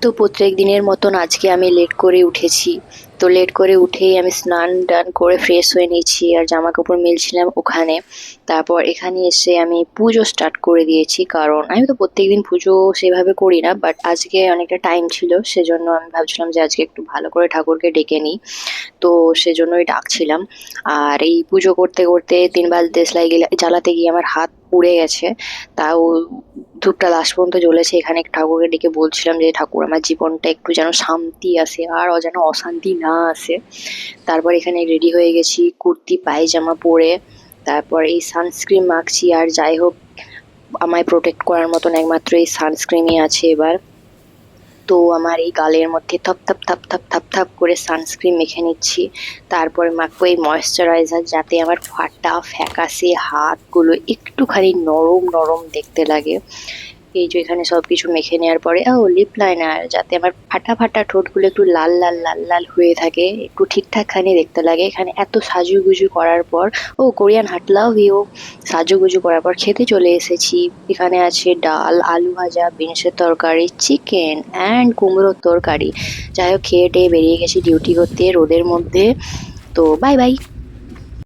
তো প্রত্যেক দিনের মতন আজকে আমি লেট করে উঠেছি। তো লেট করে উঠেই আমি স্নান টান করে ফ্রেশ হয়ে নিয়েছি আর জামা কাপড় মেলছিলাম ওখানে। তারপর এখানে এসে আমি পুজো স্টার্ট করে দিয়েছি, কারণ আমি তো প্রত্যেকদিন পুজো সেভাবে করি না, বাট আজকে অনেকটা টাইম ছিল, সেজন্য আমি ভাবছিলাম যে আজকে একটু ভালো করে ঠাকুরকে ডেকে নিই। তো সেজন্যই ডাকছিলাম। আর এই পুজো করতে করতে ৩ বার দেশলাই জ্বালাতে গিয়ে আমার হাত পুড়ে গেছে। তাও ধূপটা লাস্ট পর্যন্ত জ্বলেছে। এখানে ঠাকুরকে ডেকে বলছিলাম যে ঠাকুর আমার জীবনটা একটু যেন শান্তি আসে আর যেন অশান্তি না আসে। তারপর এখানে রেডি হয়ে গেছি কুর্তি পায়জামা পরে। তারপর এই সানস্ক্রিন মাখছি, আর যাই হোক আমায় প্রোটেক্ট করার মতন একমাত্র এই সানস্ক্রিনই আছে এবার। তো আমার এই গালের মধ্যে থপ থপ থপ থপ থপ থপ করে সানস্ক্রিন মেখে নিচ্ছি। তারপরে মাখবো এই ময়েশ্চারাইজার, যাতে আমার ফাটা ফ্যাকাশে হাতগুলো একটুখানি নরম নরম দেখতে লাগে। এই যে এখানে সবকিছু মেখে নেওয়ার পরে লিপ লাইনার, যাতে আমার ফাটা ফাটা ঠোঁটগুলো একটু লাল লাল লাল লাল হয়ে থাকে, একটু ঠিকঠাক খানি দেখতে লাগে। এখানে এত সাজুগুজু করার পর কোরিয়ান হাট লাভ ইউ, সাজুগুজু করার পর খেতে চলে এসেছি। এখানে আছে ডাল, আলু ভাজা, বিনসের তরকারি, চিকেন অ্যান্ড কুমড়োর তরকারি। যাই হোক খেয়ে টেয়ে বেরিয়ে গেছি ডিউটি করতে রোদের মধ্যে। তো বাই বাই।